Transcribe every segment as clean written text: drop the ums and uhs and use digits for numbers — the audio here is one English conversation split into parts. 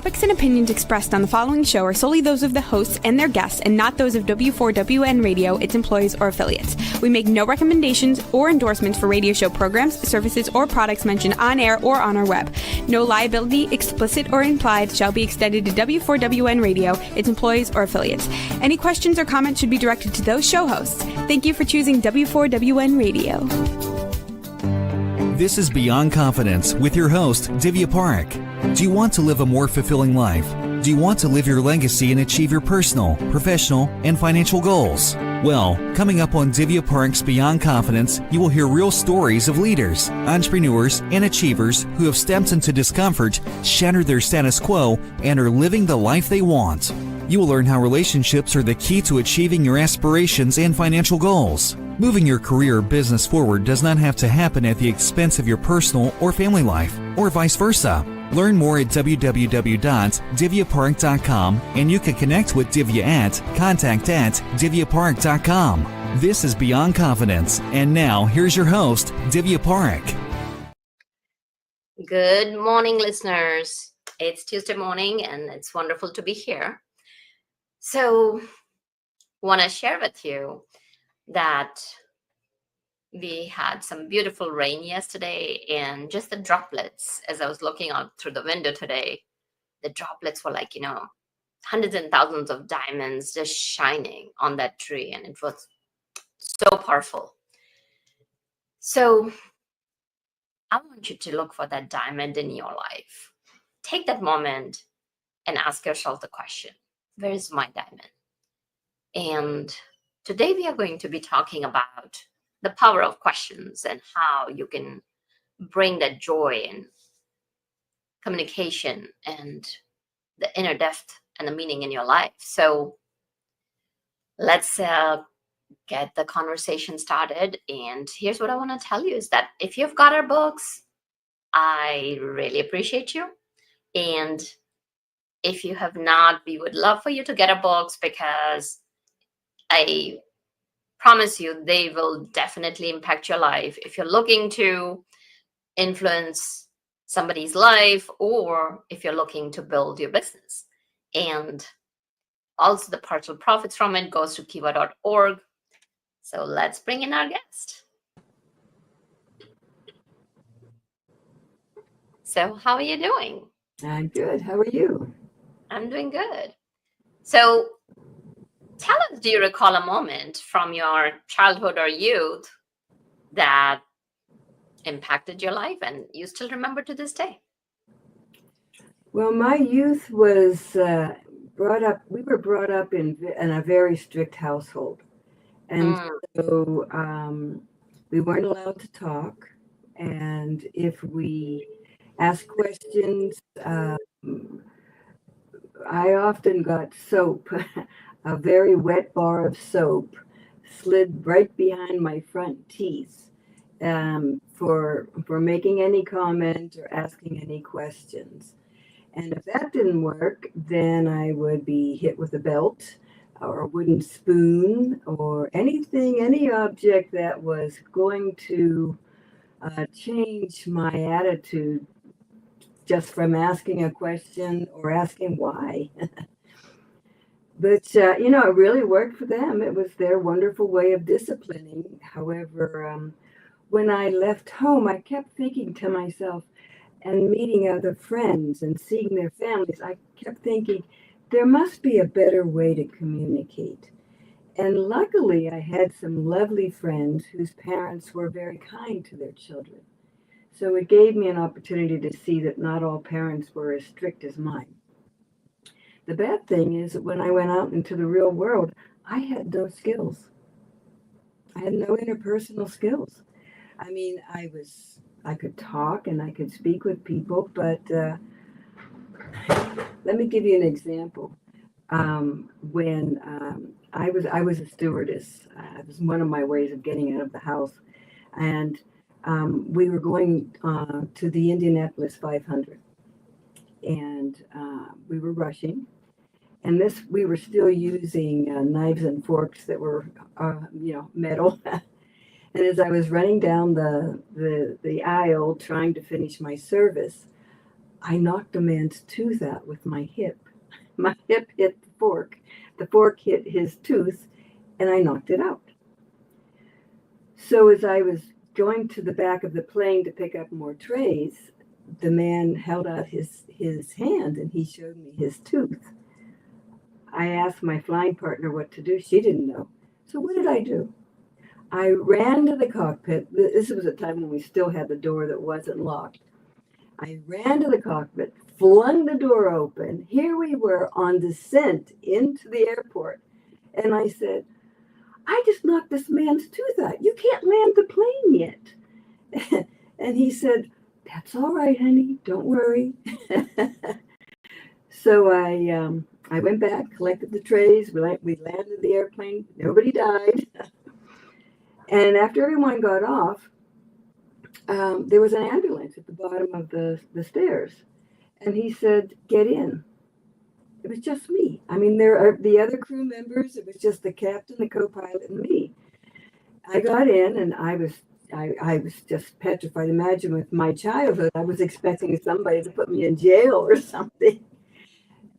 topics and opinions expressed on the following show are solely those of the hosts and their guests and not those of W4WN Radio, its employees, or affiliates. We make no recommendations or endorsements for radio show programs, services, or products mentioned on air or on our web. No liability, explicit or implied, shall be extended to W4WN Radio, its employees, or affiliates. Any questions or comments should be directed to those show hosts. Thank you for choosing W4WN Radio. This is Beyond Confidence with your host, Divya Parekh. Do you want to live a more fulfilling life? Do you want to live your legacy and achieve your personal, professional, and financial goals? Well, coming up on Divya Parekh's Beyond Confidence, you will hear real stories of leaders, entrepreneurs, and achievers who have stepped into discomfort, shattered their status quo, and are living the life they want. You will learn how relationships are the key to achieving your aspirations and financial goals. Moving your career or business forward does not have to happen at the expense of your personal or family life, or vice versa. Learn more at www.divyaparekh.com, and you can connect with Divya at contact@divyaparekh.com. This is Beyond Confidence, and now here's your host, Divya Parekh. Good morning, listeners. It's Tuesday morning, and it's wonderful to be here. So, want to share with you that we had some beautiful rain yesterday, and just the droplets, as I was looking out through the window today, the droplets were like, hundreds and thousands of diamonds just shining on that tree, and it was so powerful. So I want you to look for that diamond in your life. Take that moment and ask yourself the question, where is my diamond? And today we are going to be talking about the power of questions and how you can bring that joy and communication and the inner depth and the meaning in your life. So let's get the conversation started. And here's what I want to tell you is that if you've got our books, I really appreciate you. And if you have not, we would love for you to get our books, because I promise you they will definitely impact your life if you're looking to influence somebody's life, or if you're looking to build your business. And also the partial profits from it goes to kiva.org. So let's bring in our guest. So how are you doing? I'm good. How are you? I'm doing good. So tell us, do you recall a moment from your childhood or youth that impacted your life and you still remember to this day? Well, my youth was we were brought up in a very strict household. And so we weren't allowed to talk. And if we asked questions, I often got soap, a very wet bar of soap slid right behind my front teeth for making any comment or asking any questions. And if that didn't work, then I would be hit with a belt or a wooden spoon or any object that was going to change my attitude just from asking a question or asking why. But, it really worked for them. It was their wonderful way of disciplining. However, when I left home, I kept thinking to myself, and meeting other friends and seeing their families, I kept thinking, there must be a better way to communicate. And luckily, I had some lovely friends whose parents were very kind to their children. So it gave me an opportunity to see that not all parents were as strict as mine. The bad thing is that when I went out into the real world, I had no skills. I had no interpersonal skills. I mean, I could talk and I could speak with people, but let me give you an example. When I was a stewardess, it was one of my ways of getting out of the house, and we were going to the Indianapolis 500, and we were rushing. And we were still using knives and forks that were, metal. And as I was running down the aisle trying to finish my service, I knocked a man's tooth out with my hip. My hip hit the fork hit his tooth, and I knocked it out. So as I was going to the back of the plane to pick up more trays, the man held out his hand and he showed me his tooth. I asked my flying partner what to do. She didn't know. So what did I do? I ran to the cockpit. This was a time when we still had the door that wasn't locked. I ran to the cockpit, flung the door open. Here we were on descent into the airport. And I said, I just knocked this man's tooth out. You can't land the plane yet. And he said, that's all right, honey. Don't worry. So I went back, collected the trays. We landed the airplane. Nobody died. And after everyone got off, there was an ambulance at the bottom of the stairs. And he said, get in. It was just me. I mean, there are the other crew members. It was just the captain, the co-pilot, and me. I got in, and I was just petrified. Imagine with my childhood, I was expecting somebody to put me in jail or something.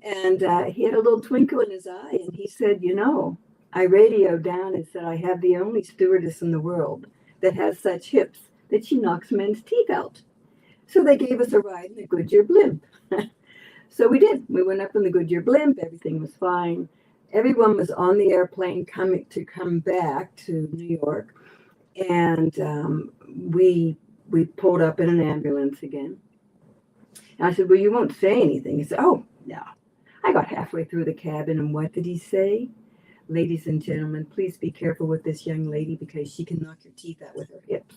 And he had a little twinkle in his eye, and he said, you know, I radioed down and said, I have the only stewardess in the world that has such hips that she knocks men's teeth out. So they gave us a ride in the Goodyear blimp. So we did. We went up in the Goodyear blimp. Everything was fine. Everyone was on the airplane to come back to New York. And we pulled up in an ambulance again. And I said, well, you won't say anything. He said, oh, no. I got halfway through the cabin, and what did he say? Ladies and gentlemen, please be careful with this young lady because she can knock your teeth out with her hips.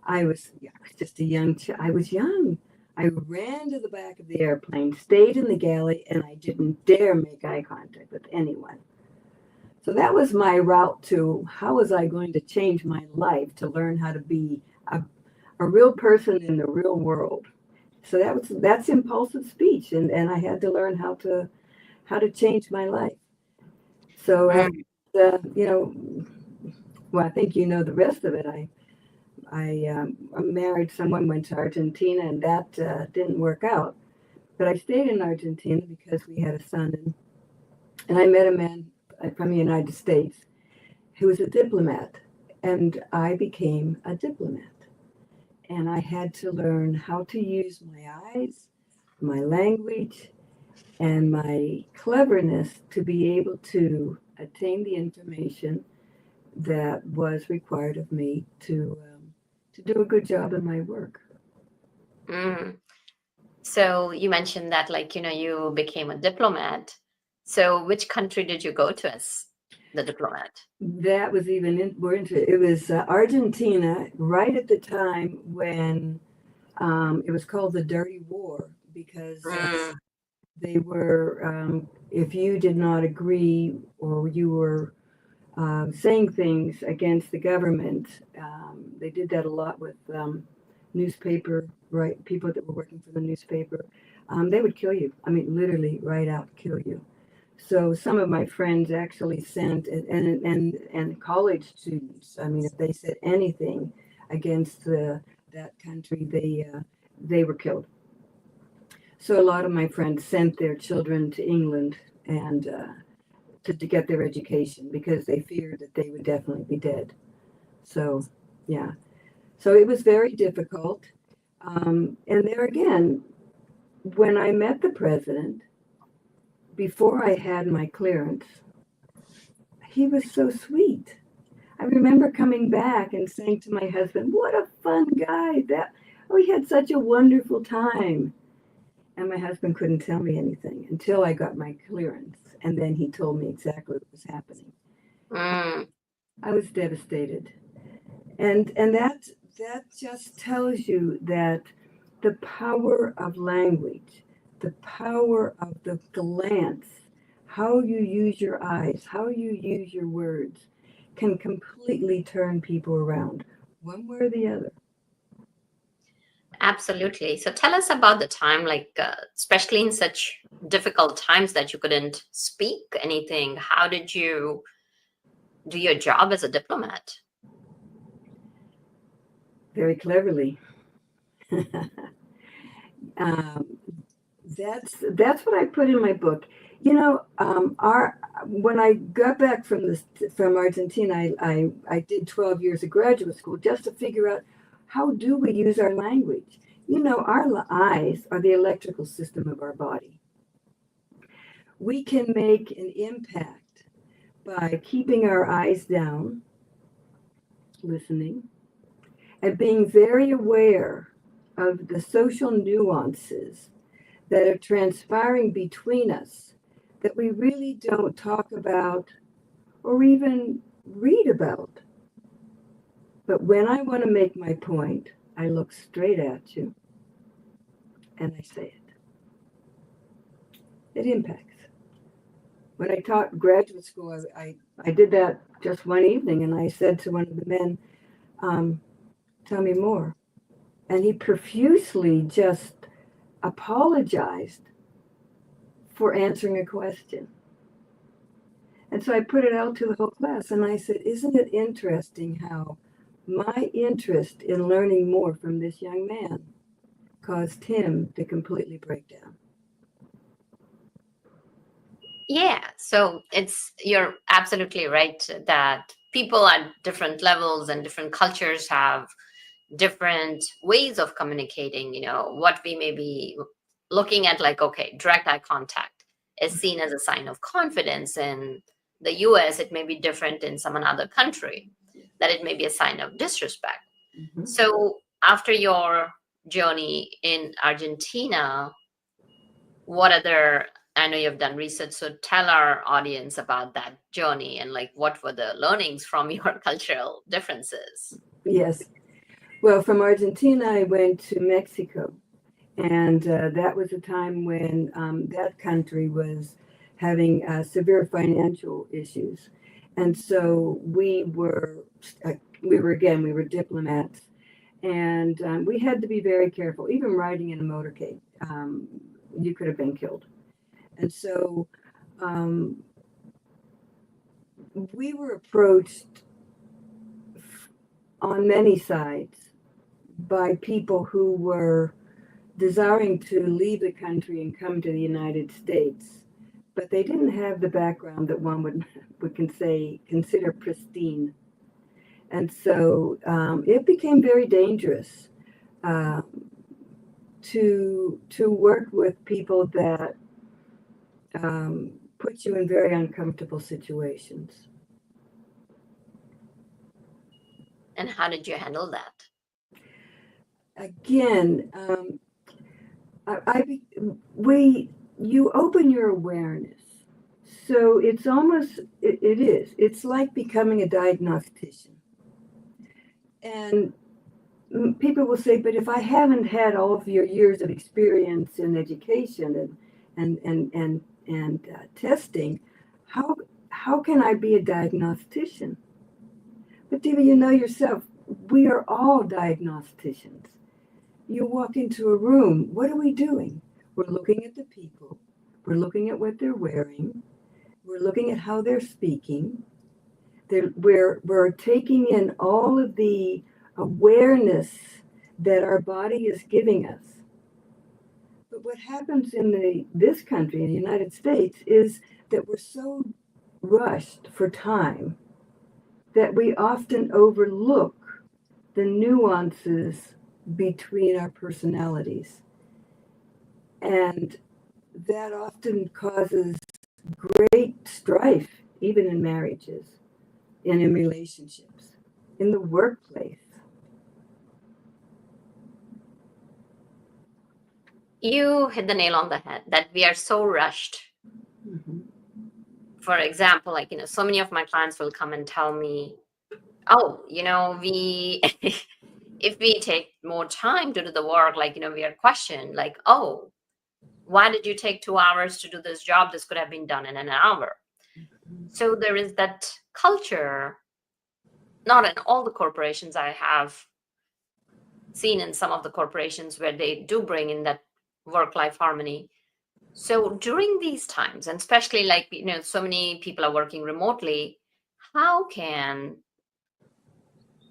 I was just a young I was young. I ran to the back of the airplane, stayed in the galley, and I didn't dare make eye contact with anyone. So that was my route to how was I going to change my life to learn how to be a real person in the real world. So that's impulsive speech, and I had to learn how to change my life. So well, I think you know the rest of it. I married someone, went to Argentina, and that didn't work out. But I stayed in Argentina because we had a son, and I met a man from the United States who was a diplomat, and I became a diplomat. And I had to learn how to use my eyes, my language, and my cleverness to be able to attain the information that was required of me to do a good job in my work. So you mentioned that, you became a diplomat. So which country did you go to as the diplomat? That was it was Argentina, right at the time when it was called the Dirty War, because they were, if you did not agree or you were saying things against the government, they did that a lot with newspaper, right? People that were working for the newspaper, they would kill you. I mean, literally right out kill you. So some of my friends actually sent, and college students, I mean, if they said anything against that country, they were killed. So a lot of my friends sent their children to England and to get their education because they feared that they would definitely be dead. So, yeah. So it was very difficult. And there again, when I met the president, before I had my clearance, he was so sweet. I remember coming back and saying to my husband, what a fun guy. We had such a wonderful time. And my husband couldn't tell me anything until I got my clearance. And then he told me exactly what was happening. I was devastated. And that just tells you that the power of language, the power of the glance, how you use your eyes, how you use your words can completely turn people around, one way or the other. Absolutely. So tell us about the time, especially in such difficult times that you couldn't speak anything. How did you do your job as a diplomat? Very cleverly. Um, that's what I put in my book. When I got back from Argentina, I did 12 years of graduate school just to figure out how do we use our language. Our eyes are the electrical system of our body. We can make an impact by keeping our eyes down, listening, and being very aware of the social nuances that are transpiring between us that we really don't talk about or even read about. But when I want to make my point, I look straight at you and I say it. It impacts. When I taught graduate school, I did that just one evening, and I said to one of the men, tell me more. And he profusely just apologized for answering a question. And so I put it out to the whole class, and I said, isn't it interesting how my interest in learning more from this young man caused him to completely break down? Yeah, so you're absolutely right that people at different levels and different cultures have different ways of communicating. What we may be looking at, like, okay, direct eye contact is seen as a sign of confidence. In the US, it may be different in some another country, that it may be a sign of disrespect. Mm-hmm. So after your journey in Argentina, what other, I know you've done research, so tell our audience about that journey and like what were the learnings from your cultural differences? Yes. Well, from Argentina, I went to Mexico, and that was a time when that country was having severe financial issues. And so we were diplomats, and we had to be very careful. Even riding in a motorcade, you could have been killed. And so we were approached on many sides by people who were desiring to leave the country and come to the United States, but they didn't have the background that one would consider pristine. And so it became very dangerous to work with people that put you in very uncomfortable situations. And how did you handle that? Again, you open your awareness. So it's almost, it's like becoming a diagnostician. And people will say, but if I haven't had all of your years of experience in education and testing, how can I be a diagnostician? But Divya, you know yourself, we are all diagnosticians. You walk into a room, what are we doing? We're looking at the people. We're looking at what they're wearing. We're looking at how they're speaking. We're taking in all of the awareness that our body is giving us. But what happens in this country, in the United States, is that we're so rushed for time that we often overlook the nuances between our personalities. And that often causes great strife, even in marriages and in relationships, in the workplace. You hit the nail on the head that we are so rushed. Mm-hmm. For example, like, so many of my clients will come and tell me, oh, if we take more time to do the work, like, we are questioned, like, oh, why did you take 2 hours to do this job? This could have been done in an hour. So there is that culture, not in all the corporations. I have seen in some of the corporations where they do bring in that work-life harmony. So during these times, and especially like, so many people are working remotely, how can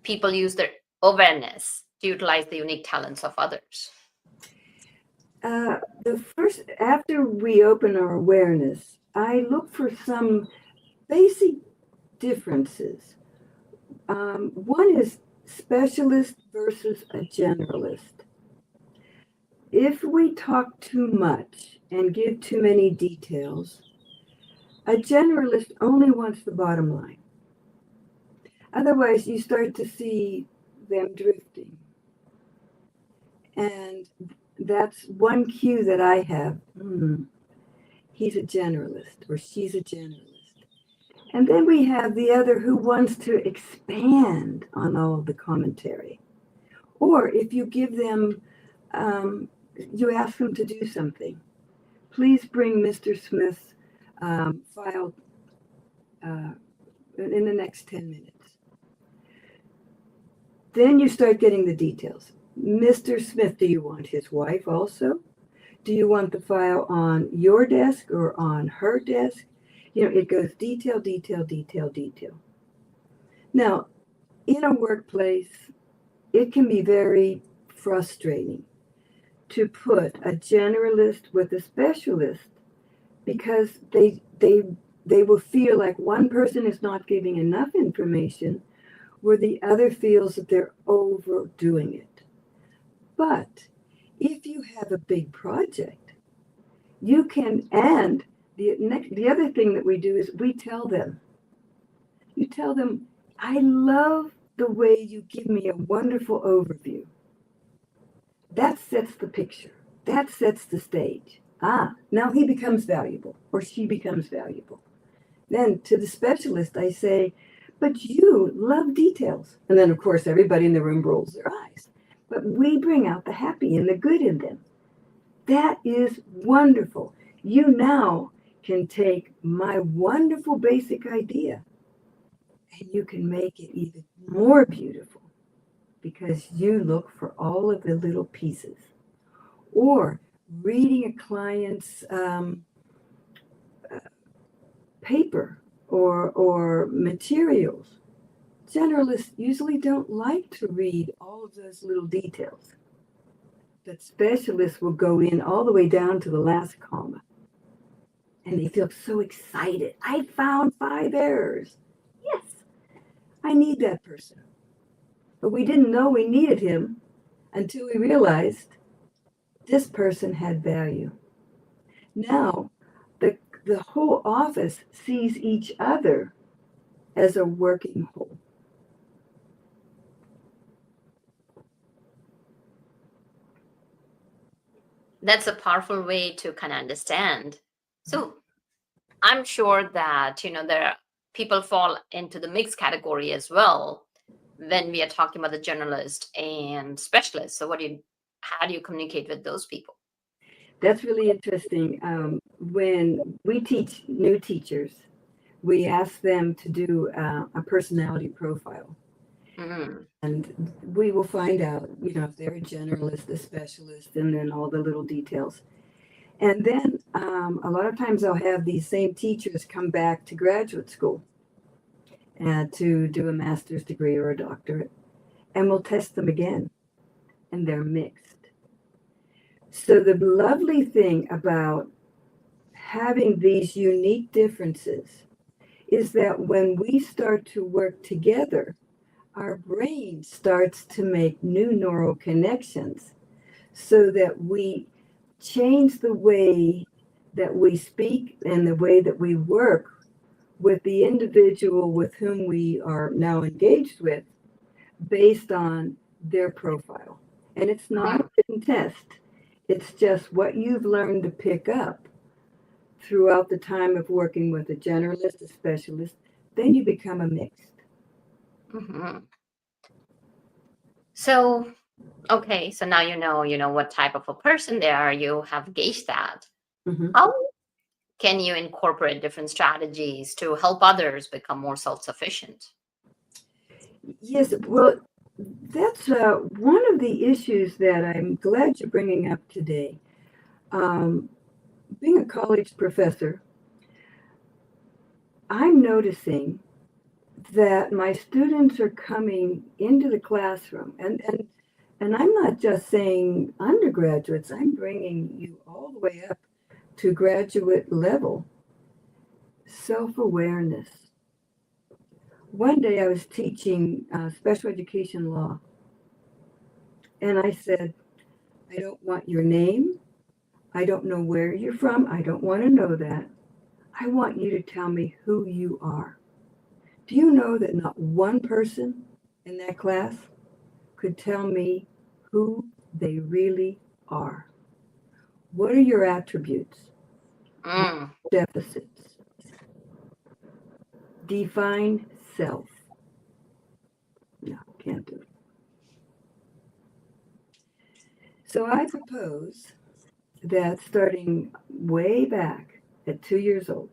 people use their awareness to utilize the unique talents of others? After we open our awareness, I look for some basic differences. One is specialist versus a generalist. If we talk too much and give too many details, a generalist only wants the bottom line. Otherwise, you start to see them drifting. And that's one cue that I have. He's a generalist or she's a generalist. And then we have the other who wants to expand on all of the commentary. Or if you give them, you ask them to do something. Please bring Mr. Smith's file in the next 10 minutes. Then you start getting the details. Mr. Smith, do you want his wife also? Do you want the file on your desk or on her desk? It goes detail, detail, detail, detail. Now, in a workplace, it can be very frustrating to put a generalist with a specialist because they will feel like one person is not giving enough information where the other feels that they're overdoing it. But if you have a big project, you can, and the other thing that we do is we tell them, I love the way you give me a wonderful overview. That sets the picture. That sets the stage. Now he becomes valuable or she becomes valuable. Then to the specialist, I say, but you love details. And then, of course, everybody in the room rolls their eyes. But we bring out the happy and the good in them. That is wonderful. You now can take my wonderful basic idea and you can make it even more beautiful because you look for all of the little pieces. Or reading a client's paper or materials. Generalists usually don't like to read all of those little details. But specialists will go in all the way down to the last comma. And they feel so excited. I found 5 errors. Yes, I need that person. But we didn't know we needed him until we realized this person had value. Now, the whole office sees each other as a working whole. That's a powerful way to kind of understand. So I'm sure that, there are people fall into the mixed category as well when we are talking about the generalist and specialist. So how do you communicate with those people? That's really interesting. When we teach new teachers, we ask them to do a personality profile. Mm-hmm. And we will find out, if they're a generalist, a specialist, and then all the little details. And then a lot of times I'll have these same teachers come back to graduate school to do a master's degree or a doctorate. And we'll test them again. And they're mixed. So the lovely thing about having these unique differences is that when we start to work together, our brain starts to make new neural connections so that we change the way that we speak and the way that we work with the individual with whom we are now engaged with based on their profile. And it's not a written test. It's just what you've learned to pick up throughout the time of working with a generalist, a specialist. Then you become a mixed. Mm-hmm. So, okay, so now you know what type of a person they are. You have gauged that. Mm-hmm. How can you incorporate different strategies to help others become more self-sufficient? Yes, well, that's one of the issues that I'm glad you're bringing up today. Being a college professor, I'm noticing that my students are coming into the classroom, and And I'm not just saying undergraduates, I'm bringing you all the way up to graduate level. Self-awareness. One day I was teaching special education law, and I said, I don't want your name. I don't know where you're from. I don't want to know that. I want you to tell me who you are. Do you know that not one person in that class could tell me who they really are? What are your attributes? Mm. Deficits? Define self. No, can't do it. So I propose that starting way back at 2 years old,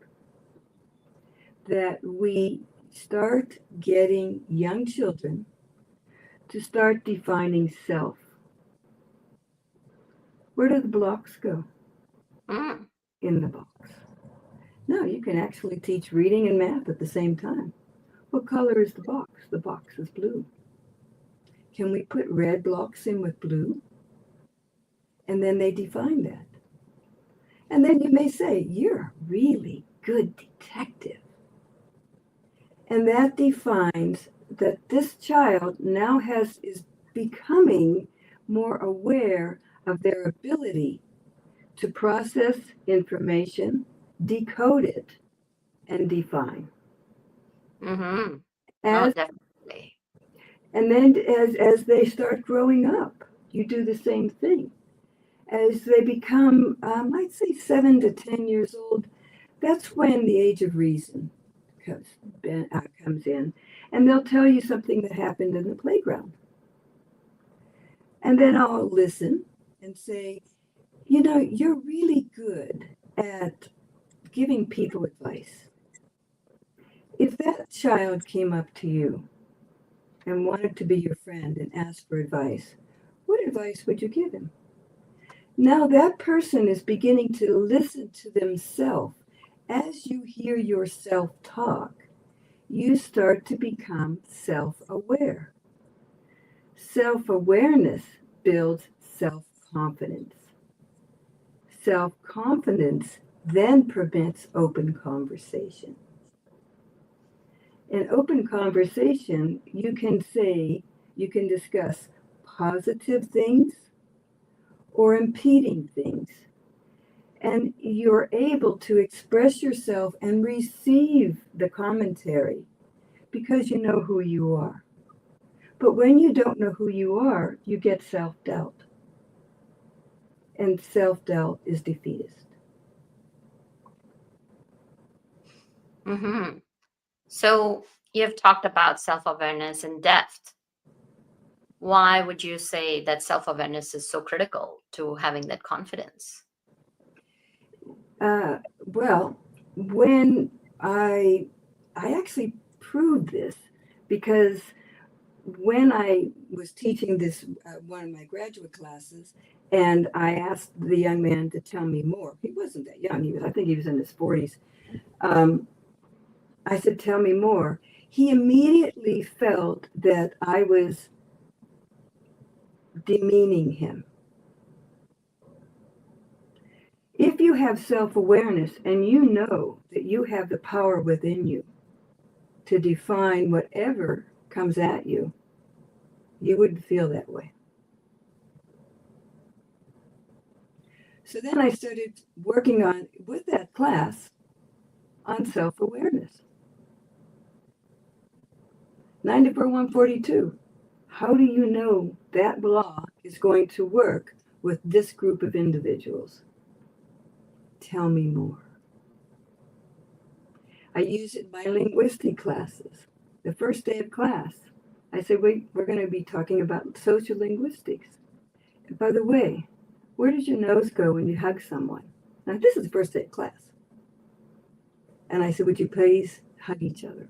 that we start getting young children to start defining self. Where do the blocks go? Mm. In the box. No, you can actually teach reading and math at the same time. What color is the box? The box is blue. Can we put red blocks in with blue? And then they define that. And then you may say, you're a really good detective. And that defines that this child now is becoming more aware of their ability to process information, decode it, and define. Mm-hmm. As, Definitely. and then as they start growing up, you do the same thing. As they become, I'd say 7 to 10 years old, that's when the age of reason comes in. And they'll tell you something that happened in the playground. And then I'll listen and say, you know, you're really good at giving people advice. If that child came up to you and wanted to be your friend and asked for advice, what advice would you give him? Now that person is beginning to listen to themselves. As you hear yourself talk, you start to become self-aware. Self-awareness builds self-confidence. Self-confidence then permits open conversation. In open conversation, you can discuss positive things or impeding things. And you're able to express yourself and receive the commentary because you know who you are. But when you don't know who you are, you get self-doubt. And self-doubt is defeatist. Mm-hmm. So you've talked about self-awareness in depth. Why would you say that self-awareness is so critical to having that confidence? Well, when I actually proved this because when I was teaching this one of my graduate classes, and I asked the young man to tell me more. He wasn't that young. I think he was in his 40s. I said, tell me more. He immediately felt that I was demeaning him. If you have self-awareness and you know that you have the power within you to define whatever comes at you, you wouldn't feel that way. So then I started working with that class on self-awareness. 94-142. How do you know that law is going to work with this group of individuals? Tell me more. I use it in my linguistic classes. The first day of class, I said, we're going to be talking about social linguistics. And by the way, where does your nose go when you hug someone? Now, this is the first day of class. And I said, would you please hug each other?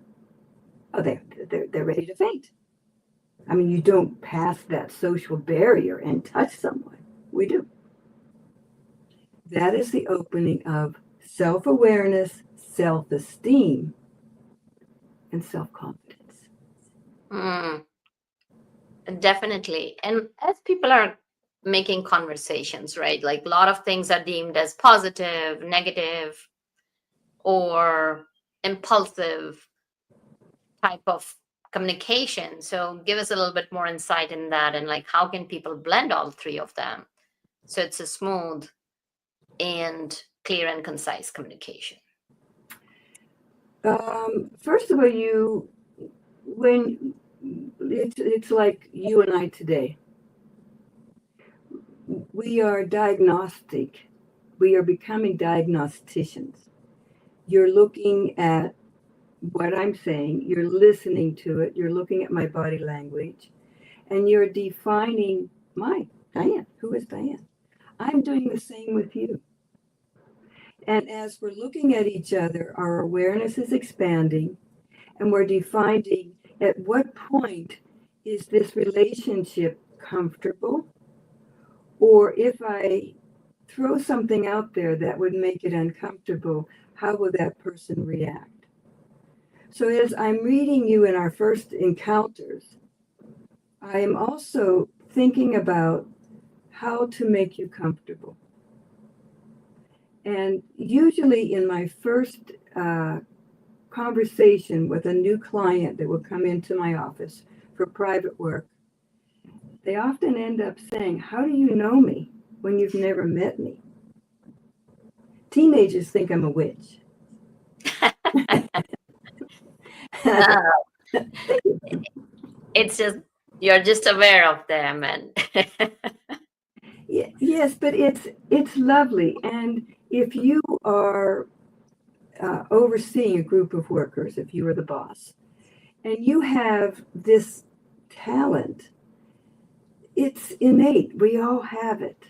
Oh, they're ready to faint. I mean, you don't pass that social barrier and touch someone. We do. That is the opening of self-awareness, self-esteem, and self-confidence. Definitely. And as people are making conversations, right? Like a lot of things are deemed as positive, negative, or impulsive type of communication. So give us a little bit more insight in that, and like how can people blend all three of them so it's a smooth and clear and concise communication. First of all, when it's like you and I today, we are diagnostic. We are becoming diagnosticians. You're looking at what I'm saying, you're listening to it, you're looking at my body language, and you're defining Diane. Who is Diane? I'm doing the same with you. And as we're looking at each other, our awareness is expanding, and we're defining at what point is this relationship comfortable, or if I throw something out there that would make it uncomfortable, how will that person react? So as I'm reading you in our first encounters, I am also thinking about how to make you comfortable. And usually in my first conversation with a new client that will come into my office for private work, they often end up saying, "How do you know me when you've never met me?" Teenagers think I'm a witch. It's just you're just aware of them, and Yes, but it's lovely. And if you are overseeing a group of workers, if you are the boss, and you have this talent, it's innate. We all have it.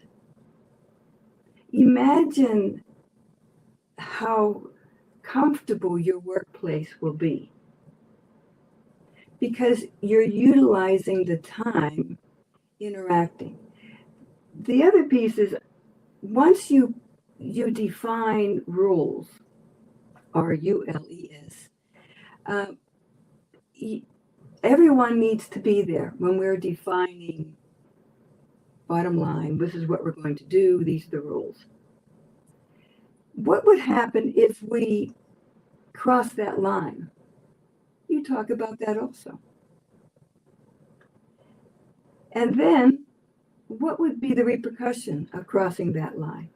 Imagine how comfortable your workplace will be because you're utilizing the time interacting. The other piece is once you define rules, RULES, everyone needs to be there when we're defining bottom line. This is what we're going to do. These are the rules. What would happen if we cross that line? You talk about that also. And then what would be the repercussion of crossing that line?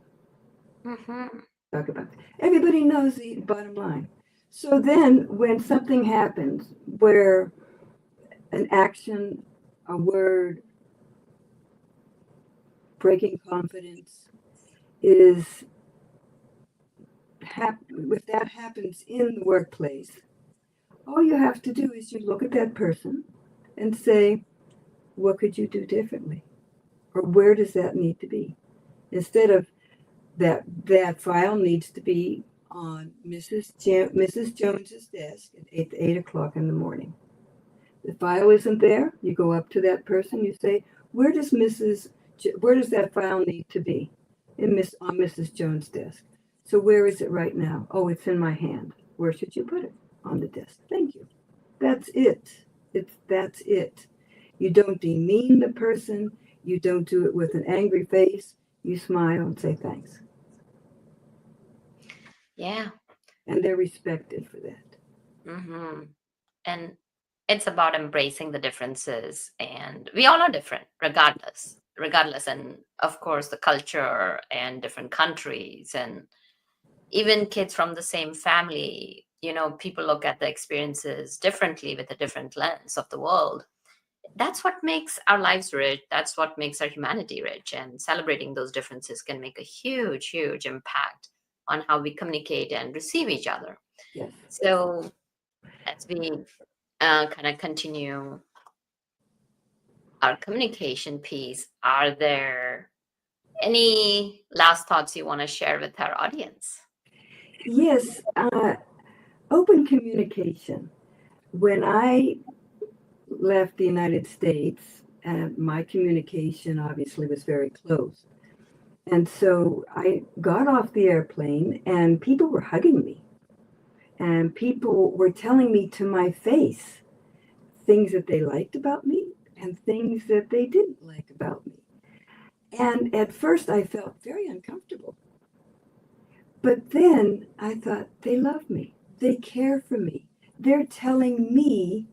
Talk about that. Everybody knows the bottom line. So then when something happens where an action, a word, breaking confidence is if that happens in the workplace, all you have to do is you look at that person and say, what could you do differently? Or where does that need to be? Instead of that file needs to be on Mrs. Jones's desk at 8 o'clock in the morning. The file isn't there. You go up to that person. You say, where does that file need to be? On Mrs. Jones' desk. So where is it right now? Oh, it's in my hand. Where should you put it? On the desk. Thank you. That's it. That's it. You don't demean the person. You don't do it with an angry face. You smile and say thanks. Yeah. And they're respected for that. Mm-hmm. And it's about embracing the differences, and we all are different regardless, and of course the culture and different countries, and even kids from the same family, people look at the experiences differently with a different lens of the world. That's what makes our lives rich. That's what makes our humanity rich. And celebrating those differences can make a huge, huge impact on how we communicate and receive each other. Yes. So as we kind of continue our communication piece, are there any last thoughts you want to share with our audience? Yes. Open communication. When I left the United States, my communication obviously was very close. And so I got off the airplane and people were hugging me. And people were telling me to my face things that they liked about me, and things that they didn't like about me. And at first I felt very uncomfortable. But then I thought, they love me. They care for me. They're telling me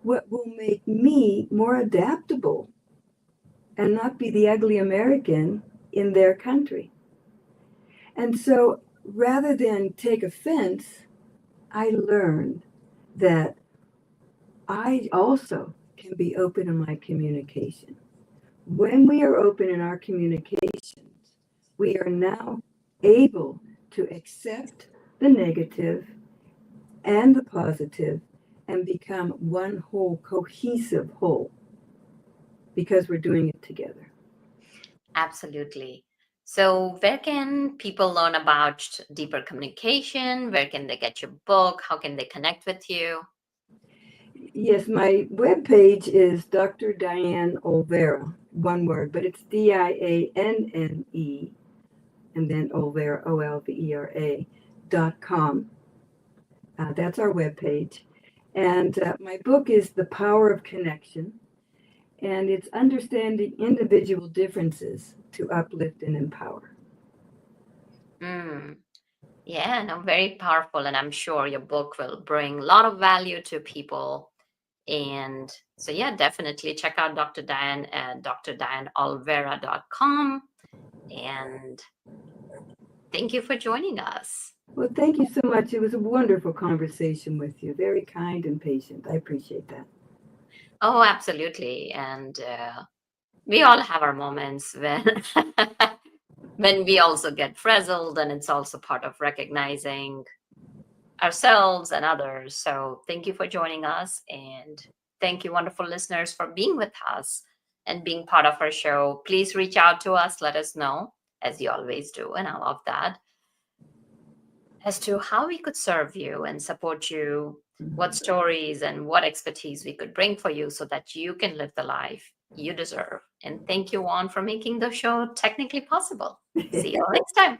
what will make me more adaptable and not be the ugly American in their country. And so rather than take offense, I learned that I also can be open in my communication. When we are open in our communications, we are now able to accept the negative and the positive and become one whole, cohesive whole, because we're doing it together. Absolutely. So where can people learn about deeper communication? Where can they get your book? How can they connect with you? Yes, my webpage is Dr. Diane Olvera, one word, but it's Dianne, and then Olvera, Olvera.com. That's our webpage. And my book is The Power of Connection, and it's understanding individual differences to uplift and empower. Yeah, no, very powerful. And I'm sure your book will bring a lot of value to people. And so, yeah, definitely check out Dr. Diane at drdianeolvera.com. And thank you for joining us. Well, thank you so much. It was a wonderful conversation with you. Very kind and patient. I appreciate that. Oh, absolutely. And we all have our moments when when we also get frazzled, and it's also part of recognizing ourselves and others. So thank you for joining us, and thank you, wonderful listeners, for being with us and being part of our show. Please reach out to us, let us know, as you always do, and I love that, as to how we could serve you and support you, what stories and what expertise we could bring for you so that you can live the life you deserve. And thank you, Juan, for making the show technically possible. See you next time.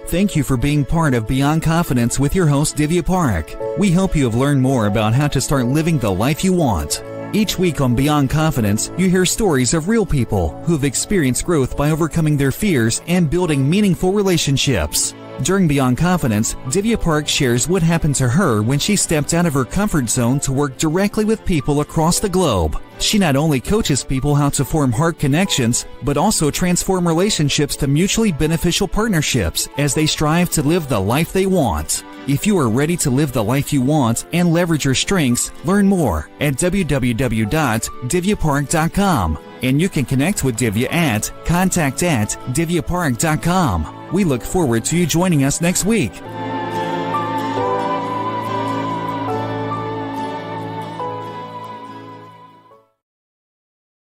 Thank you for being part of Beyond Confidence with your host, Divya Parekh. We hope you have learned more about how to start living the life you want. Each week on Beyond Confidence, you hear stories of real people who have experienced growth by overcoming their fears and building meaningful relationships. During Beyond Confidence, Divya Parekh shares what happened to her when she stepped out of her comfort zone to work directly with people across the globe. She not only coaches people how to form heart connections, but also transform relationships to mutually beneficial partnerships as they strive to live the life they want. If you are ready to live the life you want and leverage your strengths, learn more at www.divyaparekh.com. And you can connect with Divya at contact@divyaparekh.com. We look forward to you joining us next week.